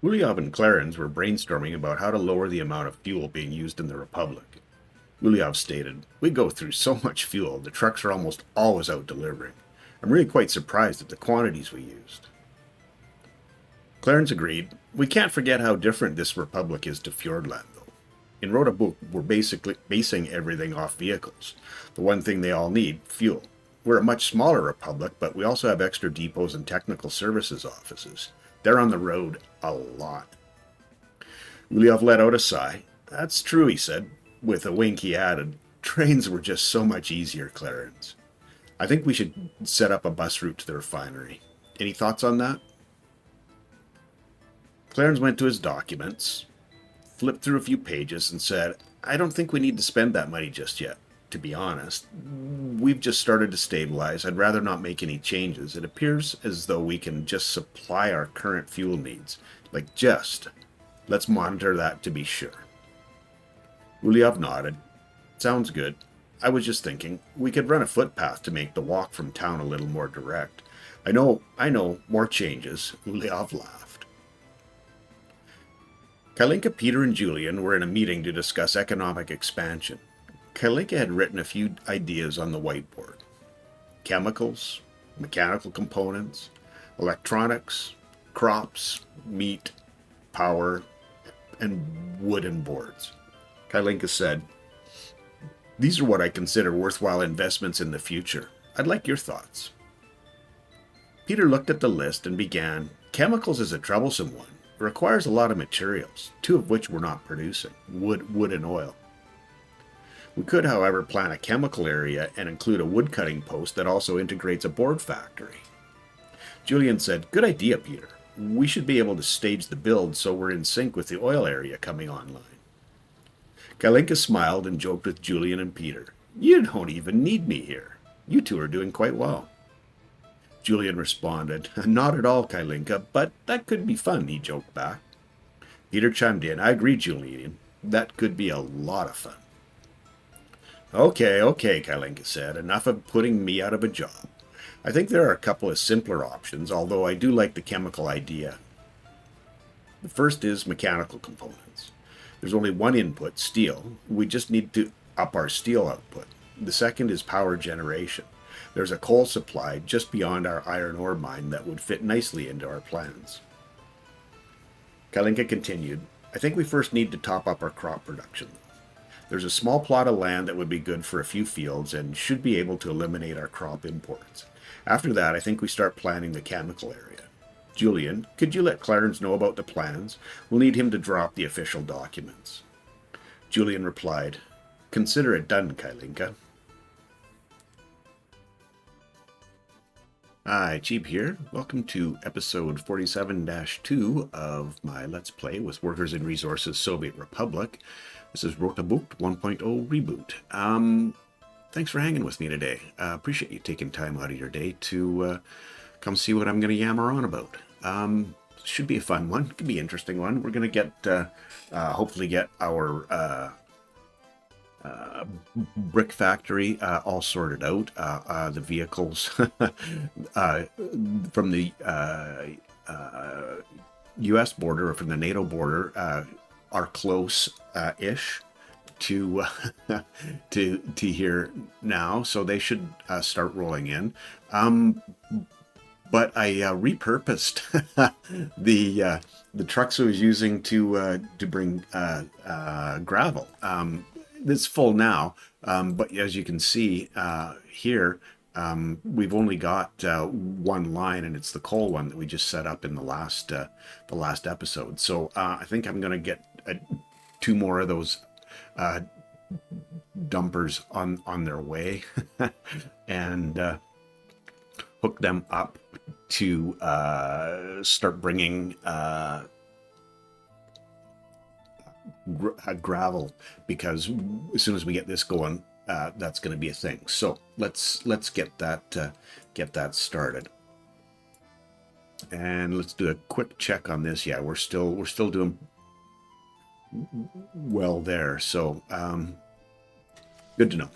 Ulyov and Clarence were brainstorming about how to lower the amount of fuel being used in the Republic. Ulyov stated, "We go through so much fuel, the trucks are almost always out delivering. I'm really quite surprised at the quantities we used." Clarence agreed, "We can't forget how different this Republic is to Fjordland, though. In Rote, we're basically basing everything off vehicles. The one thing they all need, fuel. We're a much smaller Republic, but we also have extra depots and technical services offices. They're on the road a lot." Ulyov let out a sigh. "That's true," he said. With a wink, he added, "Trains were just so much easier, Clarence. I think we should set up a bus route to the refinery. Any thoughts on that?" Clarence went to his documents, flipped through a few pages, and said, "I don't think we need to spend that money just yet. To be honest, we've just started to stabilize. I'd rather not make any changes. It appears as though we can just supply our current fuel needs. Like just. Let's monitor that to be sure." Ulyov nodded. "Sounds good. I was just thinking, we could run a footpath to make the walk from town a little more direct. I know, more changes." Ulyov laughed. Kalinka, Peter, and Julian were in a meeting to discuss economic expansion. Kalinka had written a few ideas on the whiteboard. Chemicals, mechanical components, electronics, crops, meat, power, and wooden boards. Kalinka said, "These are what I consider worthwhile investments in the future. I'd like your thoughts." Peter looked at the list and began, "Chemicals is a troublesome one. It requires a lot of materials, two of which we're not producing, wood and oil. We could, however, plan a chemical area and include a woodcutting post that also integrates a board factory." Julian said, "Good idea, Peter. We should be able to stage the build so we're in sync with the oil area coming online." Kalinka smiled and joked with Julian and Peter, "You don't even need me here. You two are doing quite well." Julian responded, "Not at all, Kalinka, but that could be fun," he joked back. Peter chimed in, "I agree, Julian. That could be a lot of fun." Okay, Kalinka said. "Enough of putting me out of a job. I think there are a couple of simpler options, although I do like the chemical idea. The first is mechanical components. There's only one input, steel. We just need to up our steel output. The second is power generation. There's a coal supply just beyond our iron ore mine that would fit nicely into our plans." Kalinka continued, "I think we first need to top up our crop production. There's a small plot of land that would be good for a few fields and should be able to eliminate our crop imports. After that, I think we start planning the chemical area. Julian, could you let Clarence know about the plans? We'll need him to draw up the official documents." Julian replied, "Consider it done, Kalinka." Hi, Cheeb here. Welcome to episode 47-2 of my Let's Play with Workers and Resources Soviet Republic. This is Rote Bucht 1.0 Reboot. Thanks for hanging with me today. Appreciate you taking time out of your day to come see what I'm going to yammer on about. Should be a fun one. Could be an interesting one. We're going to hopefully get our brick factory all sorted out. The vehicles from the U.S. border or from the NATO border are close-ish to to here now, so they should start rolling in. But I repurposed the trucks I was using to bring gravel. It's full now, but as you can see here, we've only got one line, and it's the coal one that we just set up in the last episode. So I think I'm going to get two more of those dumpers on their way and hook them up to start bringing gravel, because as soon as we get this going, that's going to be a thing. So let's get that started, and let's do a quick check on this. Yeah, we're still doing well there. So good to know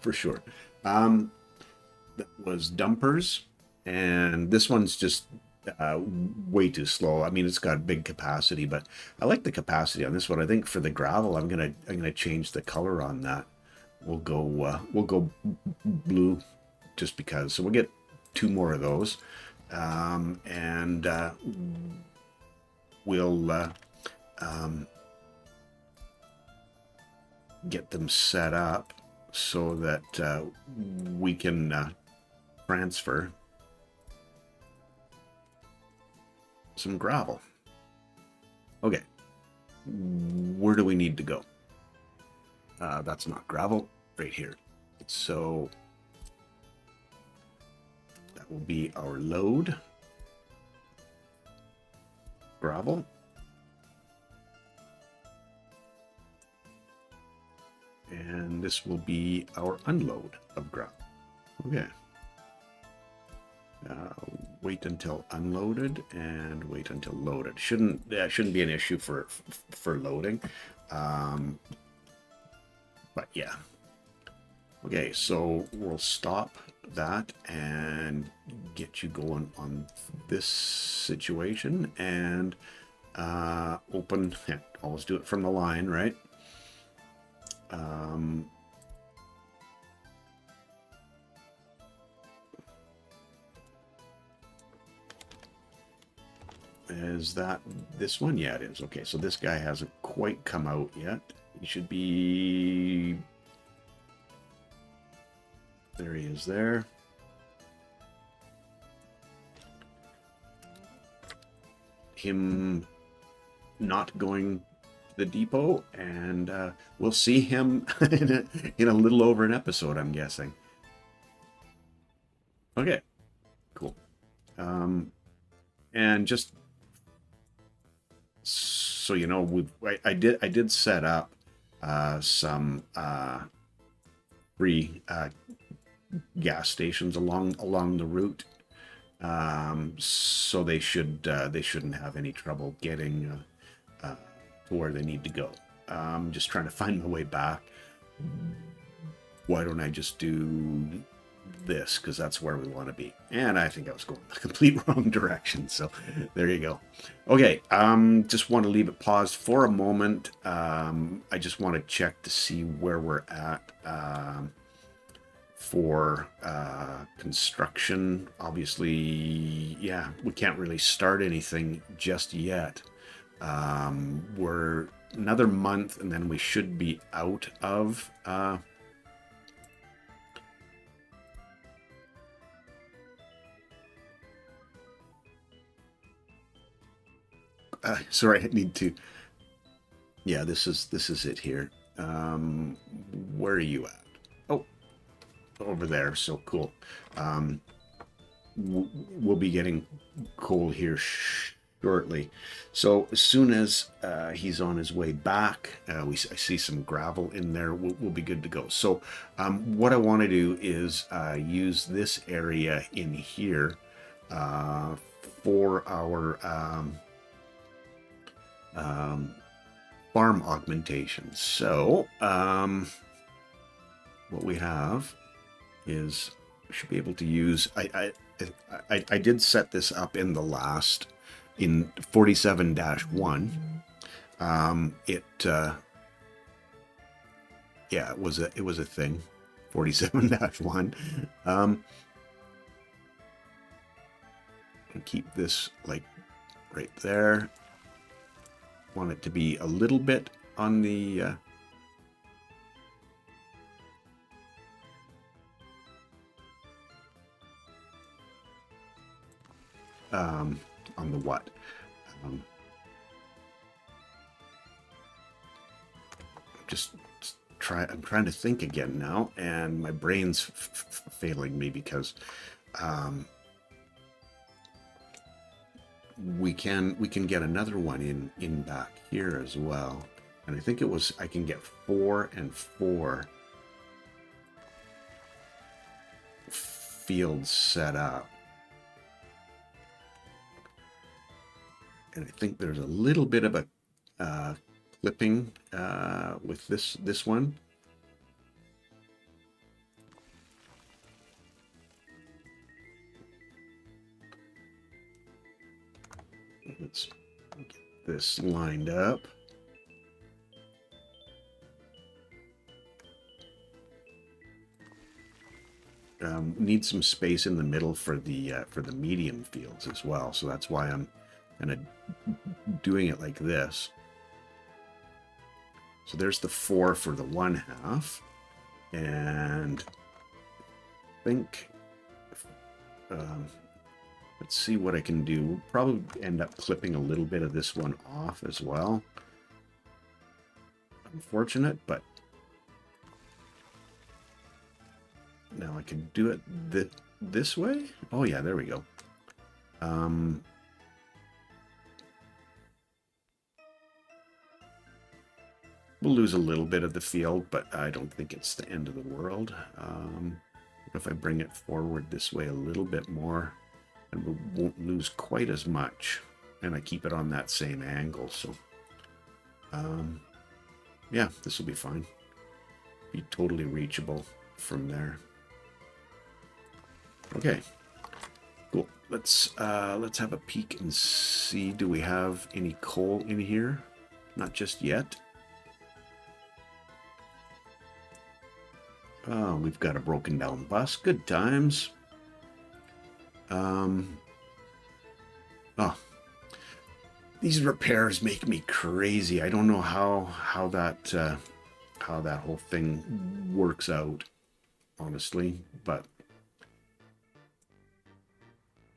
for sure. That was dumpers, and this one's just uh, way too slow. I mean, it's got big capacity, but I like the capacity on this one. I think for the gravel, I'm gonna change the color on that. We'll go blue, just because. So we'll get two more of those, and we'll get them set up so that we can transfer some gravel. Okay, where do we need to go? That's not gravel, right here. So that will be our load, gravel. And this will be our unload of gravel. Okay. Wait until unloaded and wait until loaded. Shouldn't be an issue for loading, but yeah. Okay, so we'll stop that and get you going on this situation and open. Yeah, always do it from the line, right? Is that this one? Yeah, it is. Okay, so this guy hasn't quite come out yet. He should be... There he is there. Him not going to the depot, and we'll see him in a little over an episode, I'm guessing. Okay, cool. And just so you know, I did set up some free gas stations along the route, so they shouldn't have any trouble getting to where they need to go. I'm just trying to find my way back. Why don't I just do this, because that's where we want to be? And I think I was going the complete wrong direction, so there you go. Okay, just want to leave it paused for a moment. I just want to check to see where we're at for construction. Obviously, yeah, we can't really start anything just yet. We're another month and then we should be out of sorry, I need to... Yeah, this is it here. Where are you at? Oh, over there. So cool. We'll be getting coal here shortly. So as soon as he's on his way back, I see some gravel in there. We'll be good to go. So what I want to do is use this area in here for our farm augmentation. So what we have is we should be able to use... I did set this up in the last, in 47-1. Yeah, it was a thing. 47-1. Keep this like right there. Want it to be a little bit on the on the what? I'm trying to think again now, and my brain's failing me because we can get another one in back here as well, and I think it was I can get 4 and 4 fields set up. And I think there's a little bit of a clipping with this one. Let's get this lined up. Need some space in the middle for the medium fields as well, so that's why I'm kind of doing it like this. So there's the 4 for the 1/2, and I think let's see what I can do. We'll probably end up clipping a little bit of this one off as well. Unfortunate, but now I can do it this way. Oh yeah, there we go. We'll lose a little bit of the field, but I don't think it's the end of the world. If I bring it forward this way a little bit more, and we won't lose quite as much, and I keep it on that same angle. So yeah, this will be fine. Be totally reachable from there. Okay, cool. Let's have a peek and see, do we have any coal in here? Not just yet. Oh, we've got a broken down bus. Good times. Oh, these repairs make me crazy. I don't know how that whole thing works out, honestly. But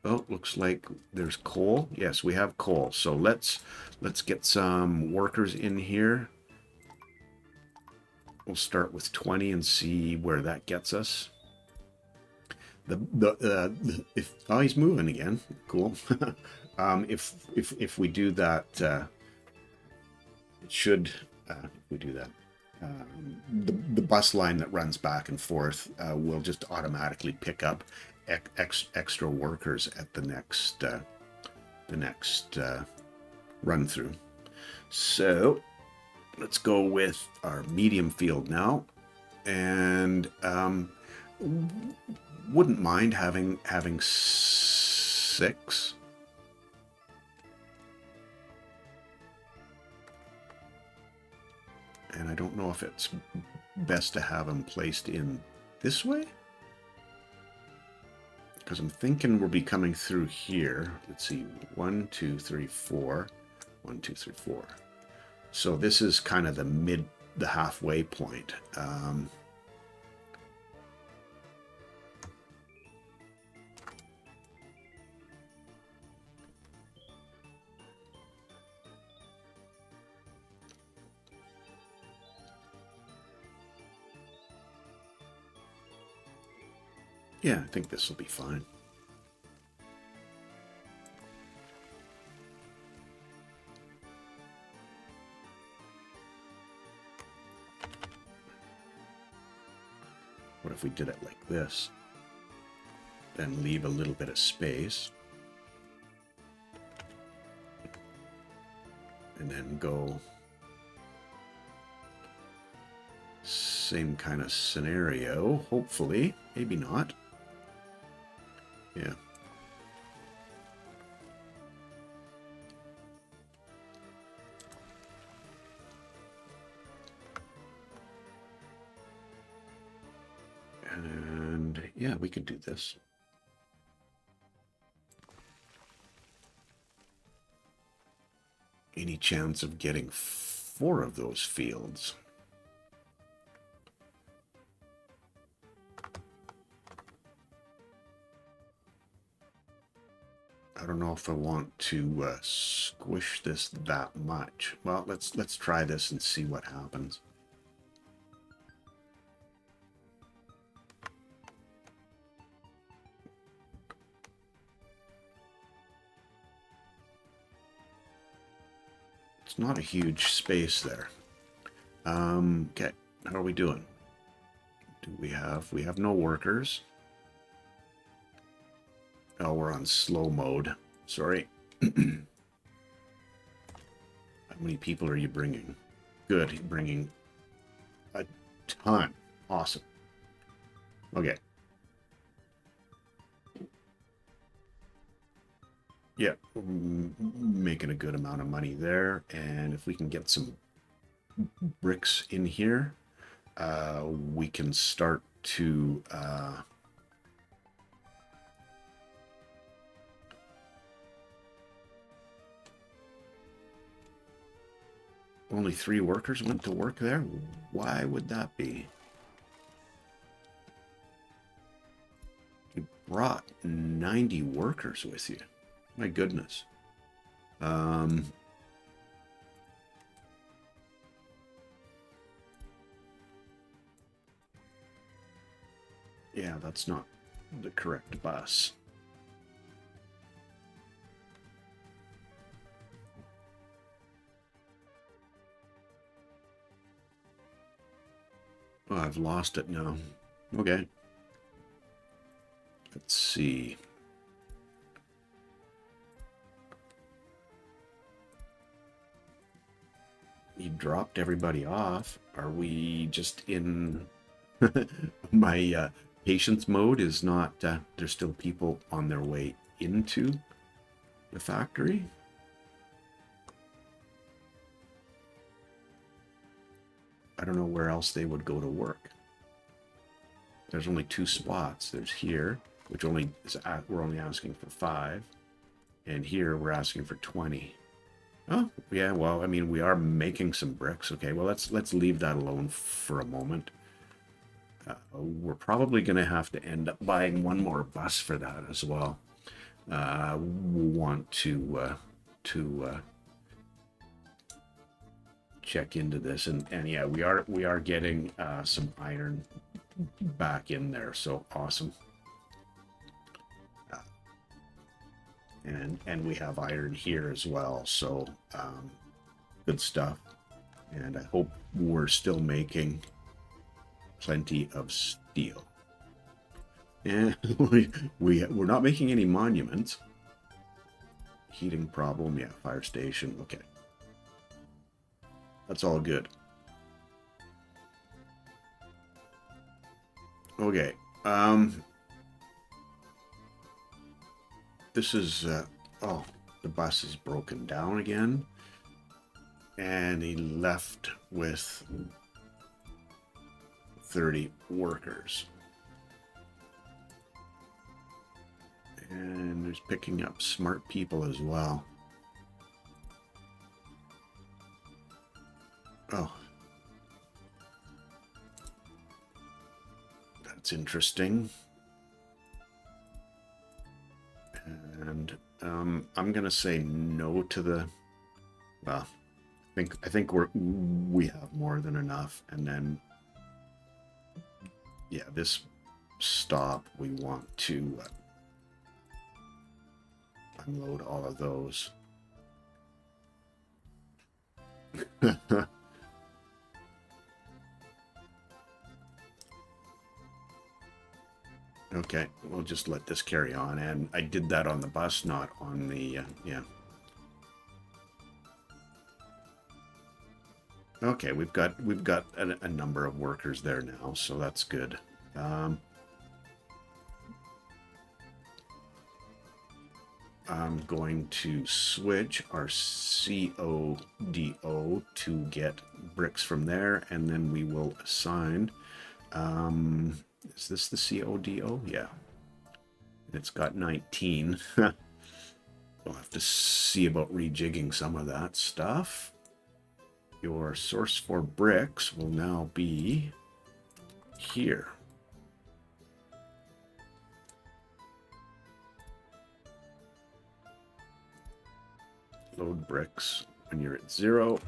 oh, looks like there's coal. Yes, we have coal. So let's get some workers in here. We'll start with 20 and see where that gets us. Oh, he's moving again. Cool. If we do that, it should. If we do that, the bus line that runs back and forth will just automatically pick up extra workers at the next run through. So let's go with our medium field now, and wouldn't mind having 6. And I don't know if it's best to have them placed in this way, because I'm thinking we'll be coming through here. Let's see, 1, 2, 3, 4. 1, 2, 3, 4. So this is kind of the halfway point. Yeah, I think this will be fine. What if we did it like this? Then leave a little bit of space. And then go same kind of scenario, hopefully. Maybe not. Yeah. And yeah, we could do this. Any chance of getting 4 of those fields? I don't know if I want to squish this that much. Well, let's try this and see what happens. It's not a huge space there. Okay, how are we doing? We have no workers. Oh, we're on slow mode. Sorry. How many people are you bringing? Good, you're bringing a ton. Awesome. Okay. Yeah, making a good amount of money there. And if we can get some bricks in here, we can start to only 3 workers went to work there. Why would that be? You brought 90 workers with you. My goodness. Yeah, that's not the correct bus. Oh, I've lost it now. Okay. Let's see. You dropped everybody off. Are we just in my patience mode is not, there's still people on their way into the factory? I don't know where else they would go to work. There's only 2 spots. There's here, which only is we're only asking for 5, and here we're asking for 20. Oh, yeah, well, I mean, we are making some bricks. Okay, well, let's leave that alone for a moment. We're probably going to have to end up buying one more bus for that as well. We'll want to check into this, and yeah, we are getting some iron back in there, so awesome. And we have iron here as well, so good stuff. And I hope we're still making plenty of steel. And we're not making any monuments. Heating problem, yeah, fire station, okay. That's all good. Okay, this is, oh, the bus is broken down again. And he left with 30 workers. And there's picking up smart people as well. Oh. That's interesting. And I'm gonna say no to the, well, I think we have more than enough. And then, yeah, this stop, we want to unload all of those. Okay, we'll just let this carry on. And I did that on the bus, not on the, yeah. Okay, we've got a number of workers there now, so that's good. I'm going to switch our CODO to get bricks from there, and then we will assign. Is this the CODO? Yeah. It's got 19. We'll have to see about rejigging some of that stuff. Your source for bricks will now be here. Load bricks when you're at 0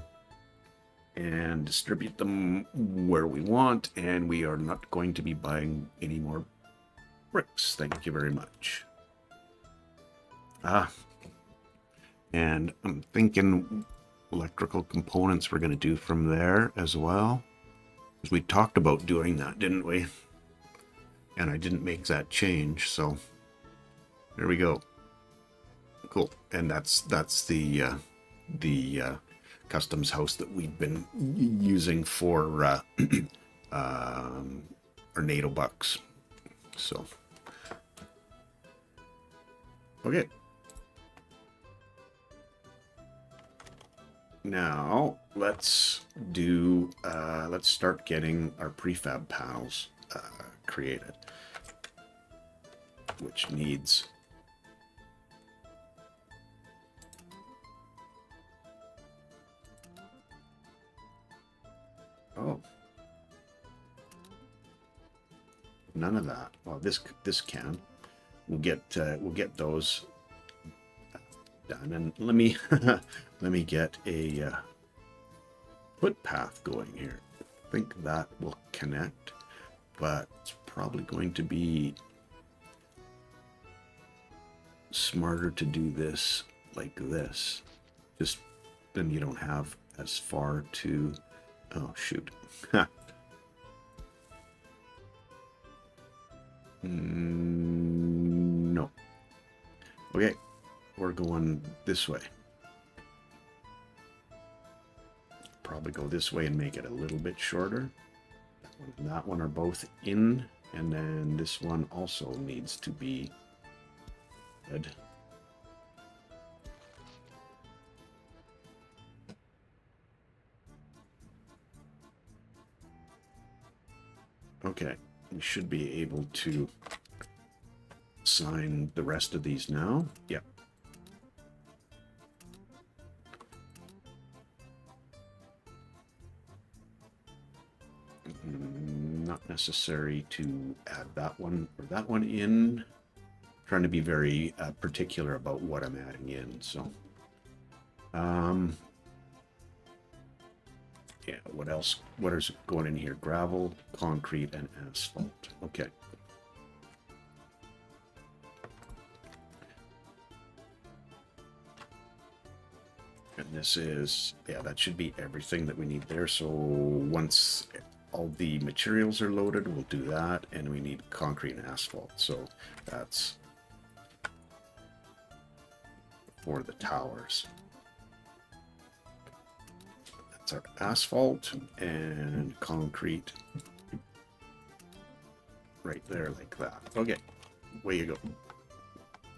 and distribute them where we want, and we are not going to be buying any more bricks. Thank you very much. And I'm thinking electrical components we're going to do from there as well, because we talked about doing that, didn't we? And I didn't make that change, so there we go. Cool. And that's the customs house that we've been using for our NATO bucks. So okay, Now let's start getting our prefab panels created, which needs none of that. Well, this can. We'll get those done, and let me let me get a footpath going here. I think that will connect, but it's probably going to be smarter to do this like this. Just then you don't have as far to. Oh shoot. No. Okay, we're going this way. Probably go this way and make it a little bit shorter. That one and that one are both in, and then this one also needs to be good. Okay, we should be able to sign the rest of these now. Yep. Not necessary to add that one or that one in. I'm trying to be very particular about what I'm adding in. So, yeah. What else? What is going in here? Gravel, concrete, and asphalt. Okay. And this is, yeah, that should be everything that we need there. So once all the materials are loaded, we'll do that, and we need concrete and asphalt. So that's for the towers. That's our asphalt and concrete right there like that. Okay, way you go.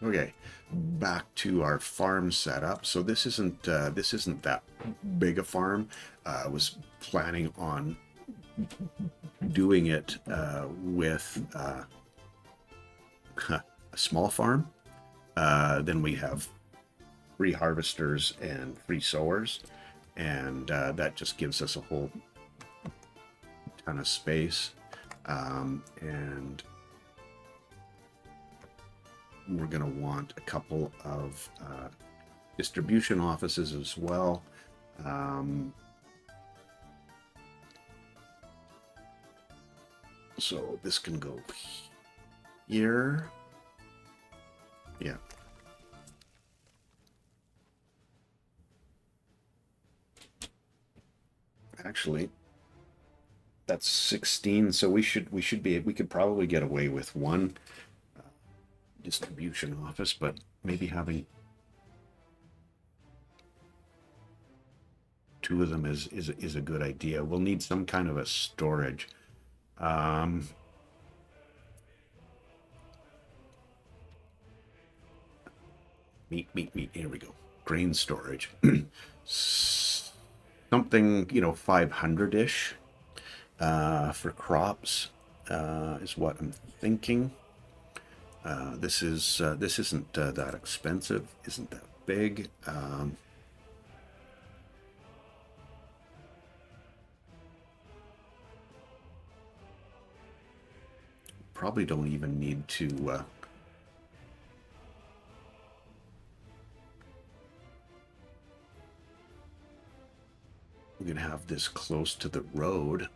Okay, back to our farm setup. So this isn't that big a farm. I was planning on doing it with a small farm. Then we have 3 harvesters and 3 sowers, and that just gives us a whole ton of space. And we're going to want a couple of distribution offices as well. So this can go here. Yeah. Actually, that's 16. So we could probably get away with 1 distribution office, but maybe having 2 of them is a good idea. We'll need some kind of a storage. Meat. Here we go. Grain storage. Something, 500-ish for crops is what I'm thinking. This isn't that expensive, isn't that big. Probably don't even need to we can have this close to the road.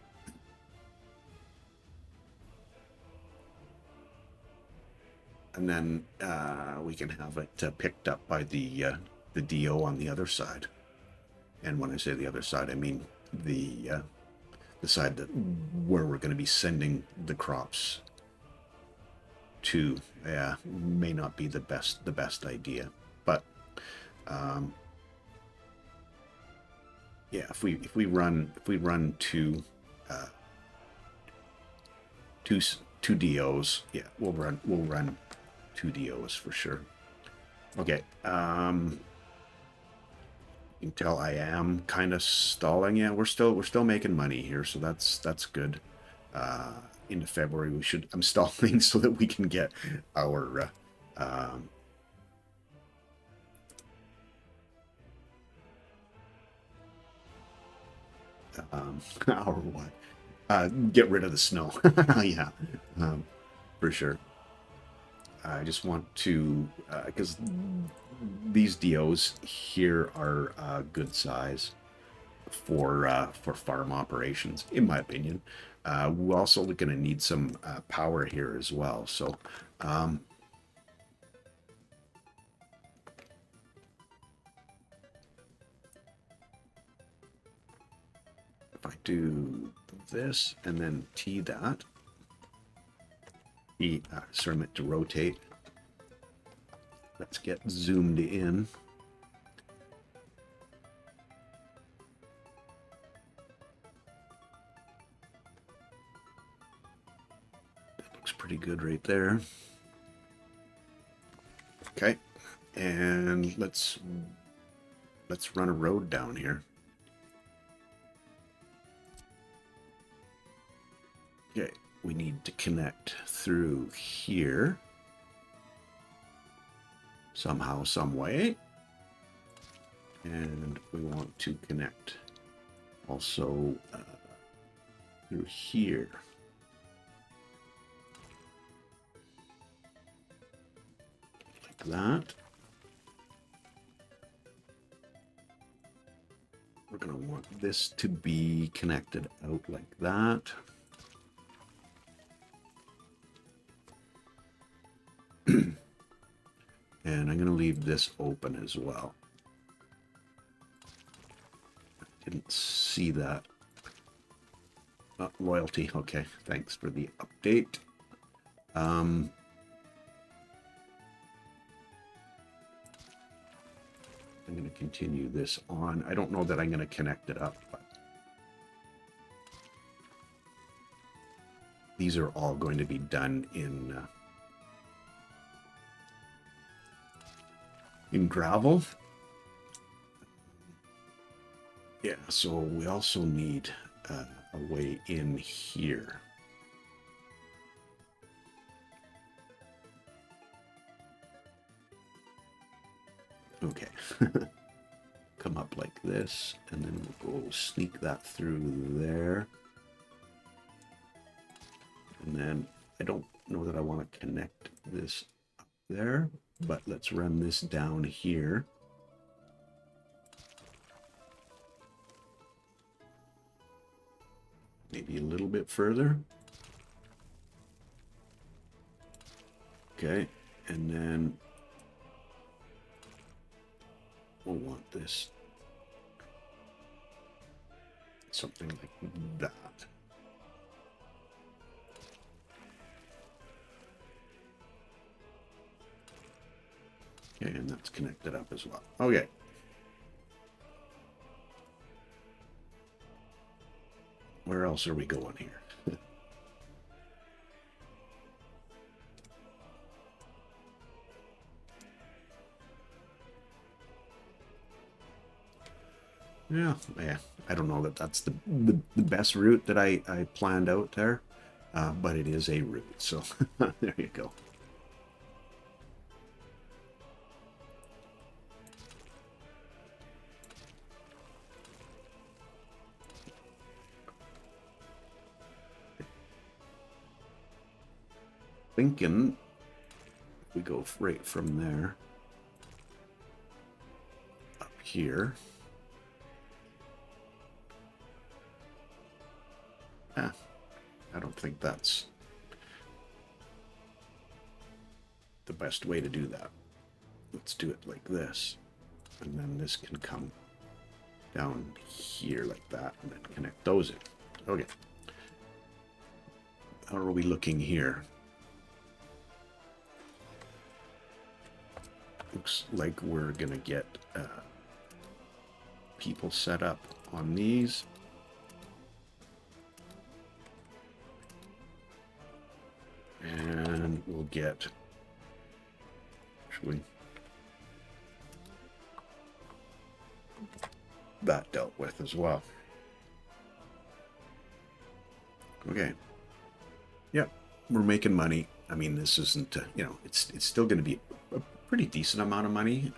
And then we can have it picked up by the DO on the other side. And when I say the other side, I mean the side that where we're going to be sending the crops to. Yeah, may not be the best idea, but yeah, if we run two DOs, yeah, we'll run 2 DOs for sure. Okay, until I am kind of stalling. Yeah, we're still making money here, so that's good. Into February, I'm stalling so that we can get our our what? Get rid of the snow. Yeah, for sure. I just want to, because these DOs here are good size for farm operations, in my opinion. We're also going to need some power here as well. So if I do this and then T that, sorry, meant to rotate. Let's get zoomed in. That looks pretty good right there. Okay, and let's run a road down here. Okay, we need to connect through here somehow, some way. And we want to connect also through here. Like that. We're going to want this to be connected out like that. And I'm going to leave this open as well. Didn't see that. Loyalty. Okay, thanks for the update. I'm going to continue this on. I don't know that I'm going to connect it up, but these are all going to be done in gravel. Yeah, so we also need a way in here. Okay. Come up like this, and then we'll go sneak that through there. And then I don't know that I want to connect this up there, but let's run this down here. Maybe a little bit further. Okay, and then we'll want this something like that. Okay, and that's connected up as well. Okay. Where else are we going here? Yeah, I don't know that that's the best route that I planned out there, but it is a route, so there you go. Thinking we go right from there up here. I don't think that's the best way to do that. Let's do it like this, and then this can come down here like that, and then connect those in. Okay. How are we looking here? Looks like we're gonna get people set up on these. And we'll get, actually, that dealt with as well. Okay. Yeah, we're making money. I mean, this isn't, it's still going to be a pretty decent amount of money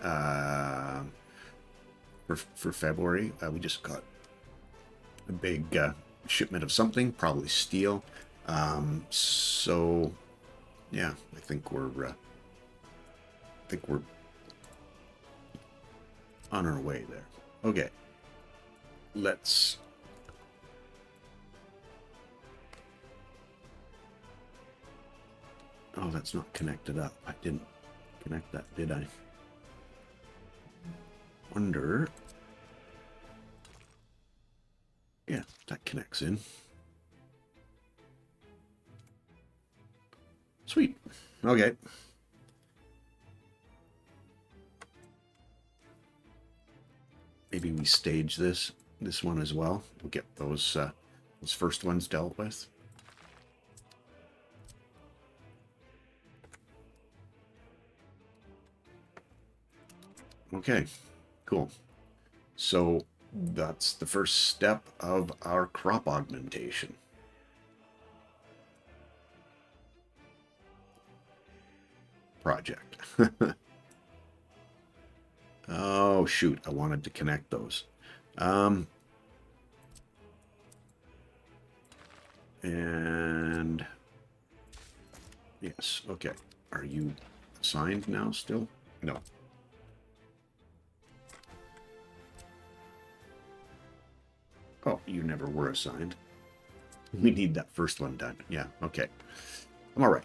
for February. We just got a big shipment of something, probably steel. So, yeah, I think we're on our way there. Okay, let's. Oh, that's not connected up. I didn't connect that, did I? Wonder. Yeah, that connects in. Sweet. Okay. Maybe we stage this one as well. We'll get those first ones dealt with. Okay, cool. So that's the first step of our crop augmentation. Project. Oh, shoot. I wanted to connect those. And yes, okay. Are you assigned now still? No. Oh, you never were assigned. We need that first one done. Yeah, okay. I'm all right.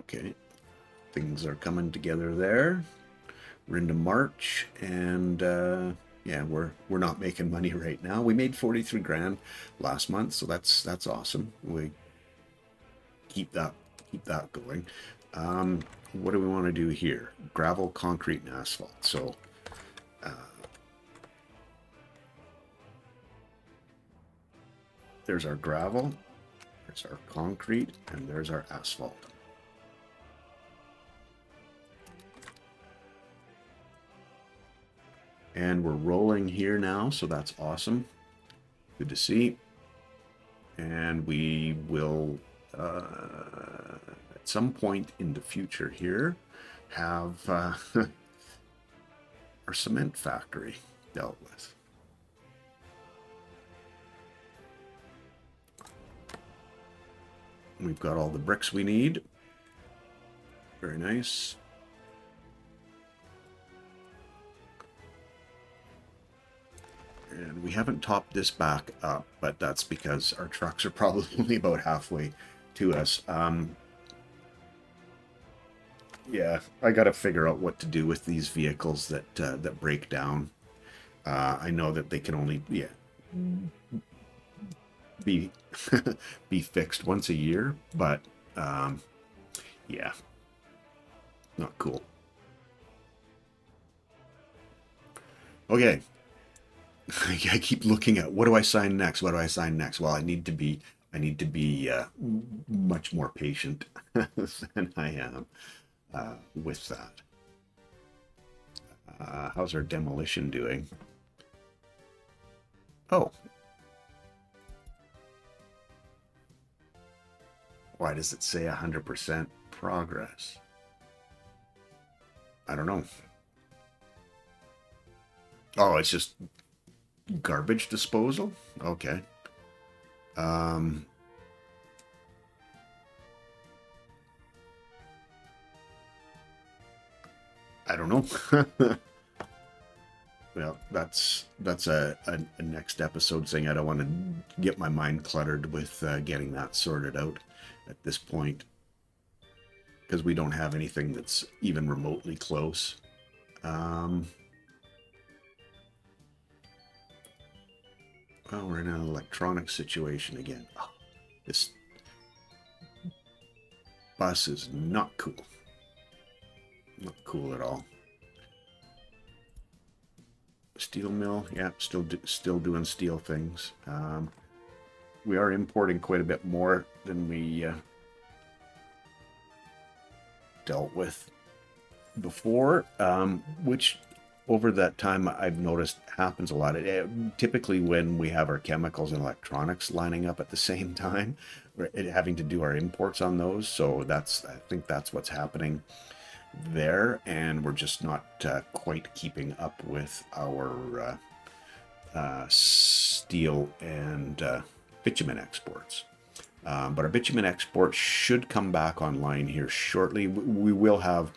Okay. Things are coming together there. We're into March, and yeah, we're not making money right now. We made 43 grand last month, so that's awesome. We keep that going. What do we want to do here? Gravel, concrete, and asphalt. So there's our gravel, there's our concrete, and there's our asphalt. And we're rolling here now, so that's awesome. Good to see. And we will, at some point in the future here, have our cement factory dealt with. We've got all the bricks we need. Very nice. And we haven't topped this back up, but that's because our trucks are probably only about halfway to us. Yeah, I got to figure out what to do with these vehicles that break down. I know that they can only be be fixed once a year, but yeah, not cool. Okay. I keep looking at what do I sign next? What do I sign next? Well, I need to be much more patient than I am with that. How's our demolition doing? Oh, why does it say 100% progress? I don't know. Oh, it's just garbage disposal? Okay. I don't know. Well, that's a next episode thing. I don't want to get my mind cluttered with getting that sorted out at this point, because we don't have anything that's even remotely close. Well, we're in an electronic situation again. Oh, this bus is not cool. Not cool at all. Steel mill, yeah, still doing steel things. We are importing quite a bit more than we dealt with before, which over that time I've noticed happens a lot. Typically when we have our chemicals and electronics lining up at the same time, we're having to do our imports on those. So I think that's what's happening there, and we're just not quite keeping up with our steel and bitumen exports. But our bitumen export should come back online here shortly. We will have,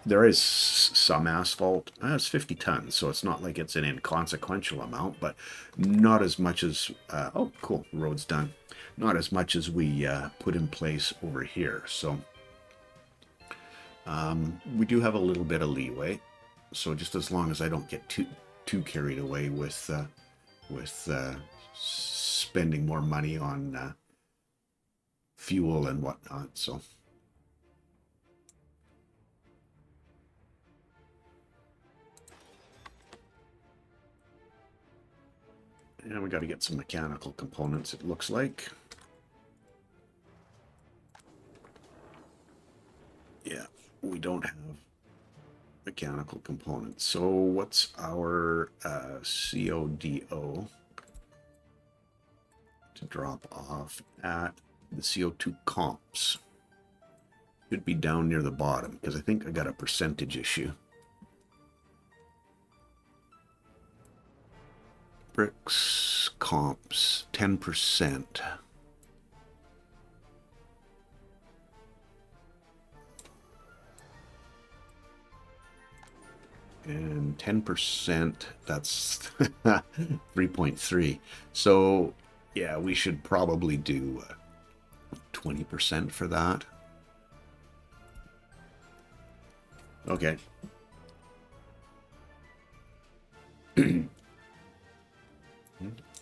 there is some asphalt. It's 50 tons, so it's not like it's an inconsequential amount, but not as much as, oh, cool, the road's done. Not as much as we put in place over here. So we do have a little bit of leeway. So just as long as I don't get too carried away with spending more money on fuel and whatnot. So and we got to get some mechanical components, it looks like. Yeah, we don't have mechanical components. So what's our CODO to drop off at the CO2 comps? Should be down near the bottom because I think I got a percentage issue. Bricks comps 10%. And 10%, that's 3.3. So yeah, we should probably do 20% for that. Okay.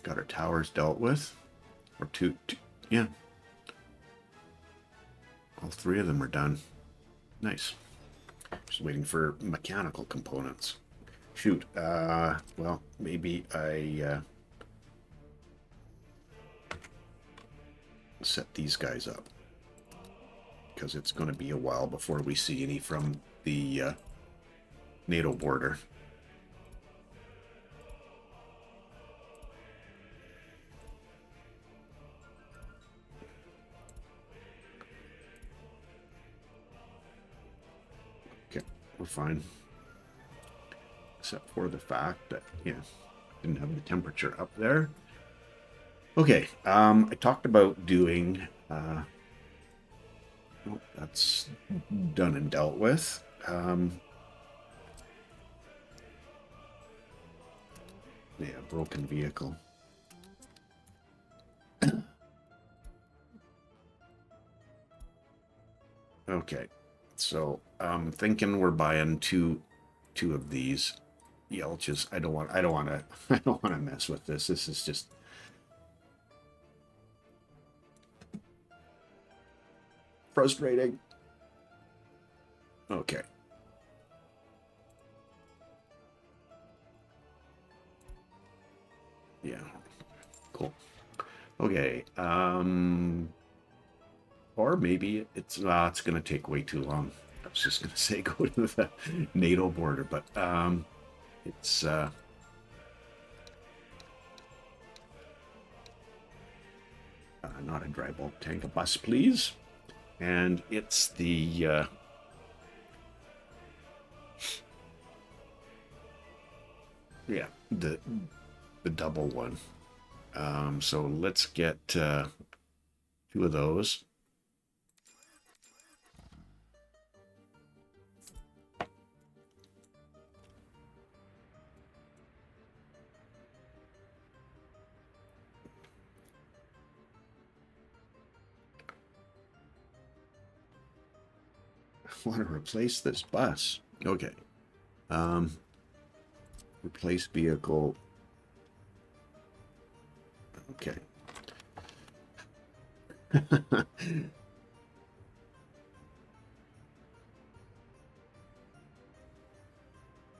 Got our towers dealt with. Or two, yeah. All three of them are done. Nice. Just waiting for mechanical components. Shoot. Well, maybe I set these guys up, because it's going to be a while before we see any from the NATO border. Okay, we're fine. Except for the fact that, yeah, didn't have the temperature up there. Okay, I talked about doing, oh, that's done and dealt with. Yeah, broken vehicle. Okay, so I'm thinking we're buying two of these Yelches. I don't want to mess with this. This is just frustrating. Okay. Yeah. Cool. Okay. Or maybe it's going to take way too long. I was just going to say go to the NATO border, but it's not a dry bulk tank, a bus, please. And it's the yeah, the double one. So let's get 2 of those. I want to replace this bus. Okay. Replace vehicle. Okay.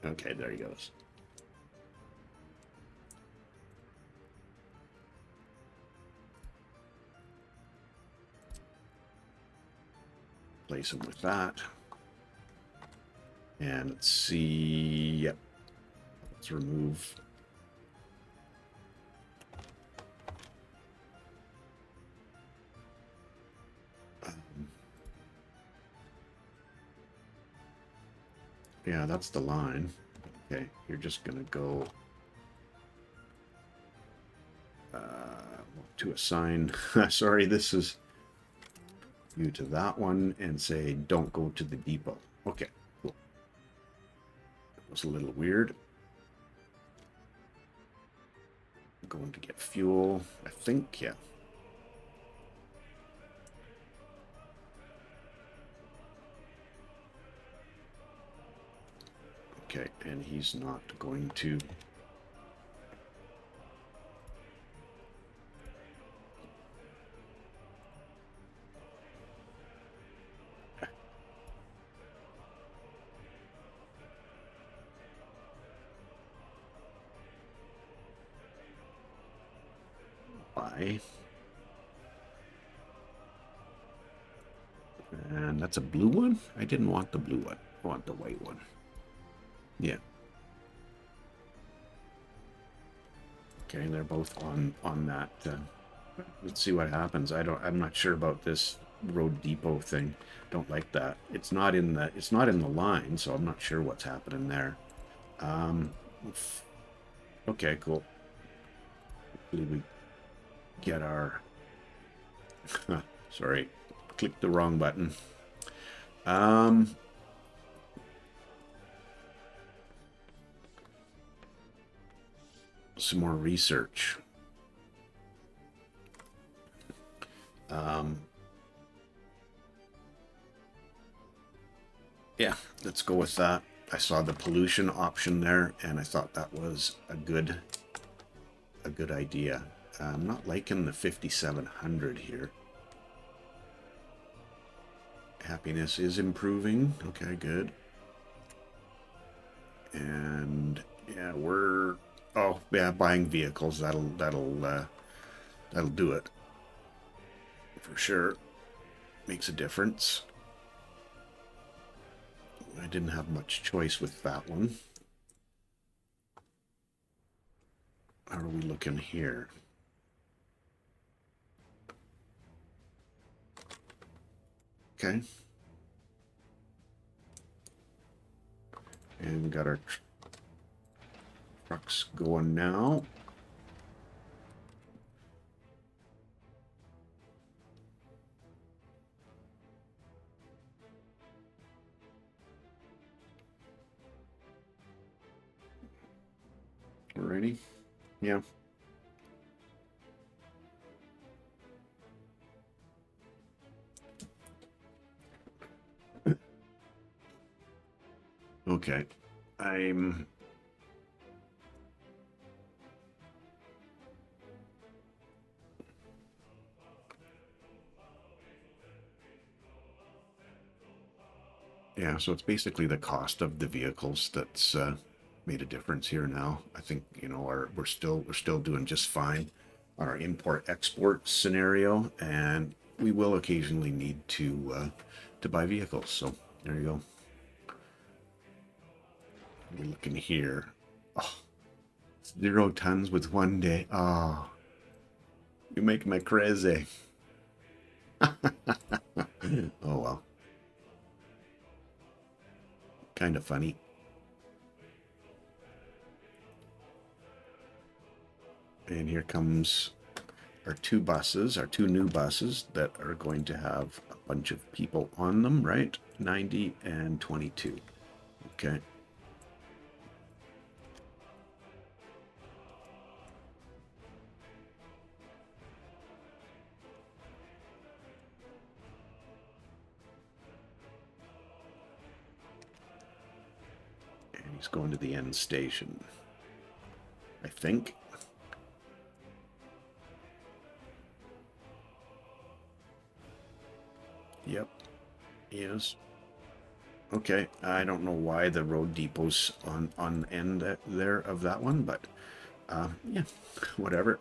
Okay, there he goes. Place him with that. And let's see. Yep. Let's remove. Yeah, that's the line. Okay, you're just going to go to assign. Sorry, this is you to that one and say don't go to the depot. Okay, cool. That was a little weird. I'm going to get fuel, I think, yeah. Okay, and he's not going to. Why? And that's a blue one? I didn't want the blue one. I want the white one. Yeah. Okay, they're both on that. Let's see what happens. I'm not sure about this road depot thing. Don't like that. It's not in the line, so I'm not sure what's happening there. Okay, cool. Hopefully we get our. Sorry, clicked the wrong button. Some more research. Yeah, let's go with that. I saw the pollution option there, and I thought that was a good idea. I'm not liking the 5700 here. Happiness is improving. Okay, good. And yeah, we're buying vehicles. That'll do it for sure. Makes a difference. I didn't have much choice with that one. How are we looking here? Okay. And we got our trucks going now. Alrighty. Yeah. Okay. Yeah, so it's basically the cost of the vehicles that's made a difference here now. I think, we're still doing just fine on our import-export scenario, and we will occasionally need to buy vehicles. So there you go. We're looking here. Oh, 0 tons with 1 day. Oh, you make me crazy. Oh well. Kind of funny. And here comes our two new buses that are going to have a bunch of people on them, right? 90 and 22. Okay. And he's going to the end station, I think. Yep. Yes. Okay. I don't know why the road depot's on end there of that one, but yeah, whatever.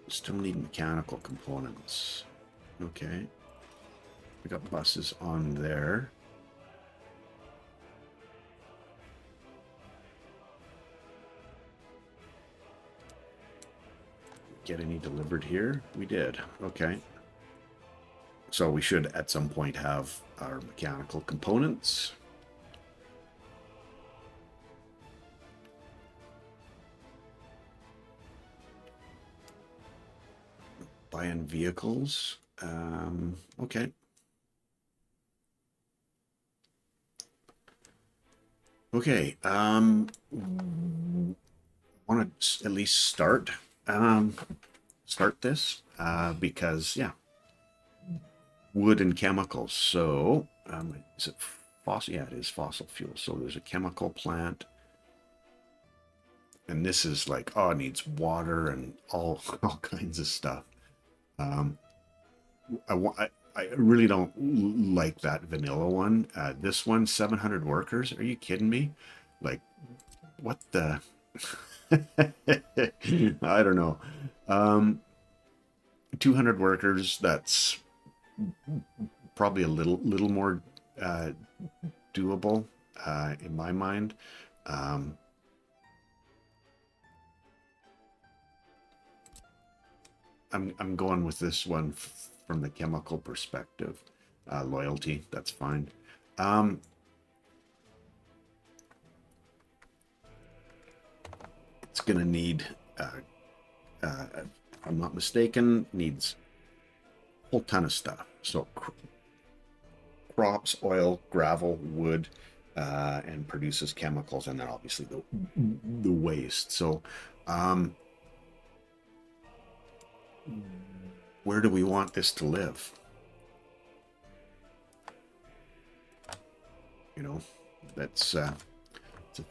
Still need mechanical components. Okay. We got buses on there. get any delivered here? We did. Okay. So we should at some point have our mechanical components. Buying vehicles. Okay. Okay. Want to at least start this because yeah, wood and chemicals. So is it fossil? Yeah, it is fossil fuel. So there's a chemical plant, and this is like, oh, it needs water and all kinds of stuff. I really don't like that vanilla one. This one, 700 workers. Are you kidding me? Like, what the? I don't know. 200 workers. That's probably a little more doable in my mind. I'm going with this one from the chemical perspective. Loyalty, that's fine. It's gonna need, if I'm not mistaken, needs a whole ton of stuff. So crops, oil, gravel, wood, and produces chemicals, and then obviously the waste. So where do we want this to live? You know, that's a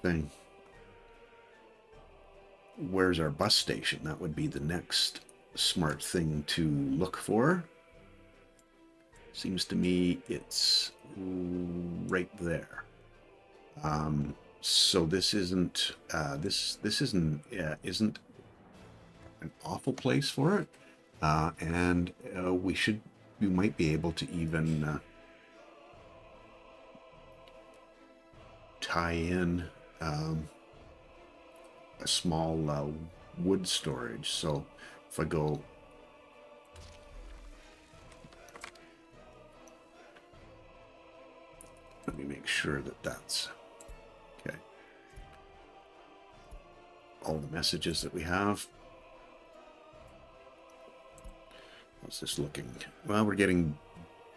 thing. Where's our bus station? That would be the next smart thing to look for. Seems to me it's right there. So this isn't isn't an awful place for it, and we might be able to even tie in a small wood storage. So if I go, let me make sure that that's okay. All the messages that we have. How's this looking? Well, we're getting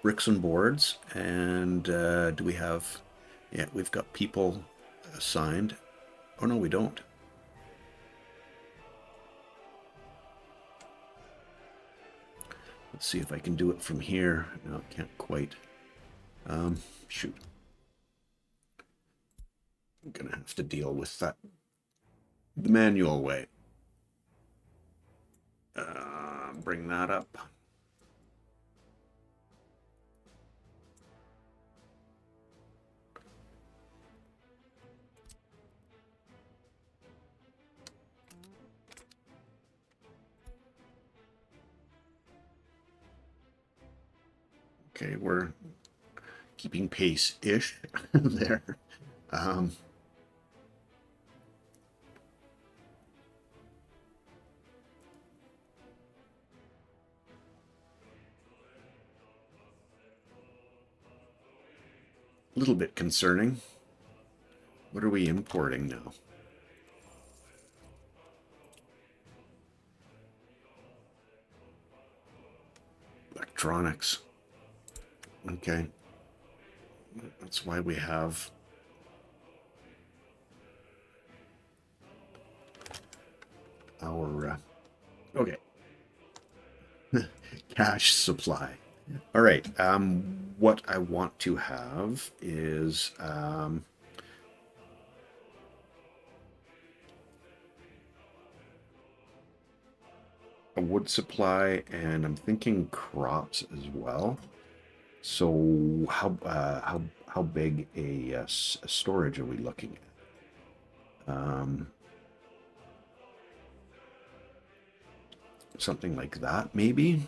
bricks and boards, and do we have? Yeah, we've got people assigned. Oh no, we don't. Let's see if I can do it from here. No, I can't quite. Shoot. I'm gonna have to deal with that the manual way. Bring that up. Okay, we're keeping pace-ish there. A little bit concerning. What are we importing now? Electronics. Okay. That's why we have our okay. Cash supply. All right. What I want to have is a wood supply, and I'm thinking crops as well. So how big a storage are we looking at? Something like that, maybe.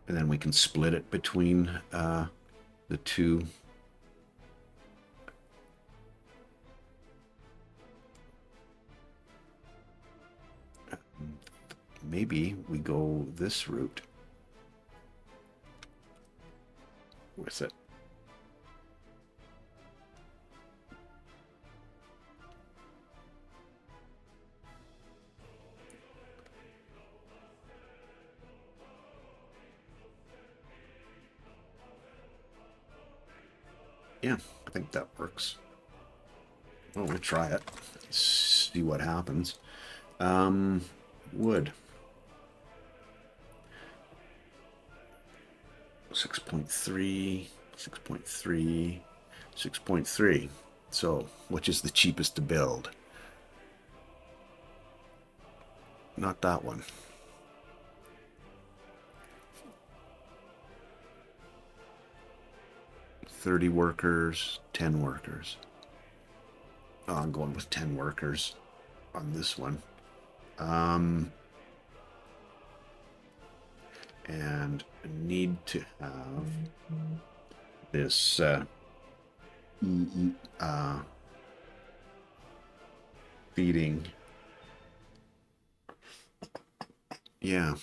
And then we can split it between the two. maybe we go this route with it. Yeah, I think that works. Well, we'll try it. See what happens. Wood. 6.3, 6.3, 6.3. So, which is the cheapest to build? Not that one. $30 workers, 10 workers. Oh, I'm going with 10 workers on this one. And need to have this feeding. Yeah.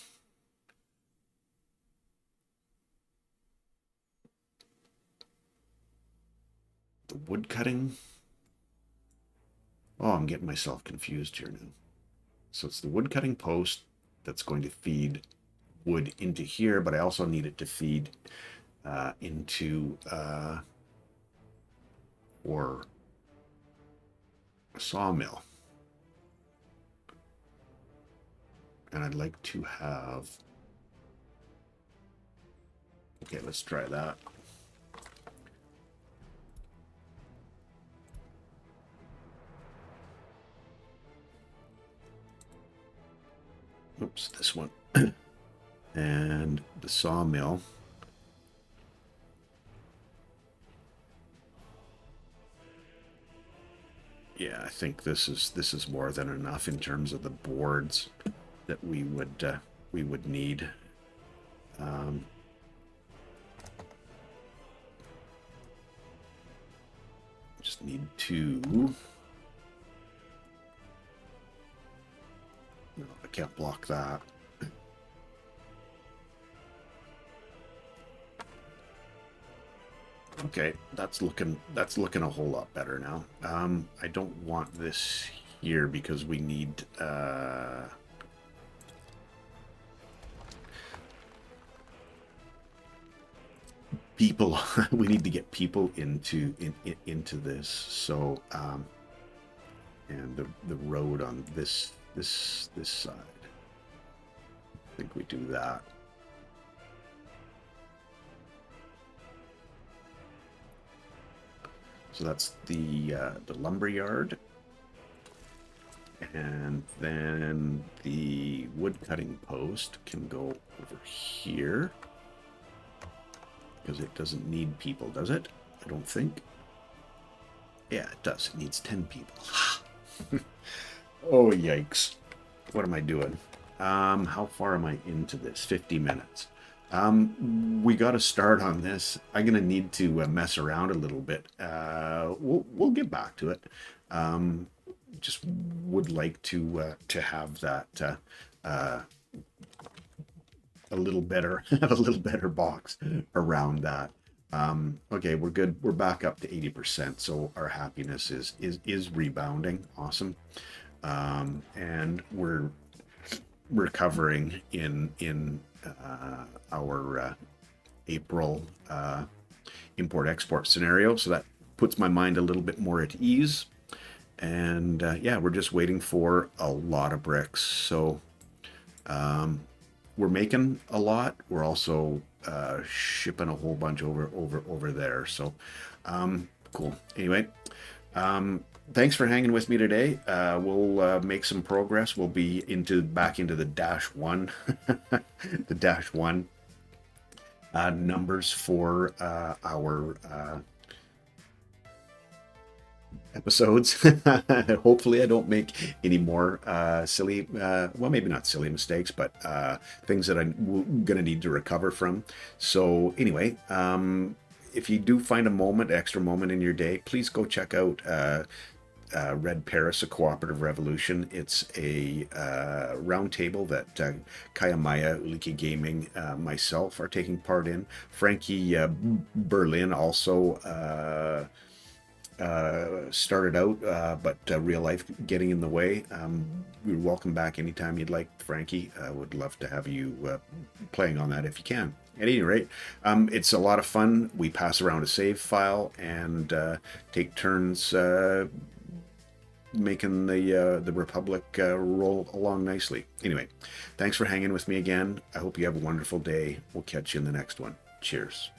The wood cutting. Oh, I'm getting myself confused here now. So it's the wood cutting post that's going to feed wood into here, but I also need it to feed into or a sawmill. And I'd like to have, okay, let's try that. Oops, this one. And the sawmill. Yeah, I think this is more than enough in terms of the boards that we would need. Just need two. No, I can't block that. Okay, that's looking a whole lot better now. I don't want this here because we need people. We need to get people into this. So and the road on this side. I think we do that. So that's the lumber yard, and then the wood cutting post can go over here because it doesn't need people, does it? I don't think. Yeah, it does. It needs 10 people. Oh, yikes. What am I doing? How far am I into this? 50 minutes. We got to start on this. I'm gonna need to mess around a little bit. We'll get back to it. Just would like to have that a little better, have a little better box around that. Okay, we're good. We're back up to 80%, so our happiness is rebounding. Awesome, and we're recovering in our April import-export scenario, so that puts my mind a little bit more at ease. And yeah, we're just waiting for a lot of bricks. So we're making a lot. We're also shipping a whole bunch over there. So cool. Anyway, thanks for hanging with me today. We'll make some progress. We'll be back into the -1, the -1 numbers for our episodes. Hopefully I don't make any more silly, well, maybe not silly mistakes, but things that I'm gonna need to recover from. So anyway, if you do find a moment, extra moment in your day, please go check out Red Paris, a cooperative revolution. It's a roundtable that Kaya Maya, Uliki Gaming, myself are taking part in. Frankie Berlin also started out, but real life getting in the way. You're welcome back anytime you'd like, Frankie. I would love to have you playing on that if you can. At any rate, it's a lot of fun. We pass around a save file and take turns making the Republic roll along nicely. Anyway, thanks for hanging with me again. I hope you have a wonderful day. We'll catch you in the next one. Cheers.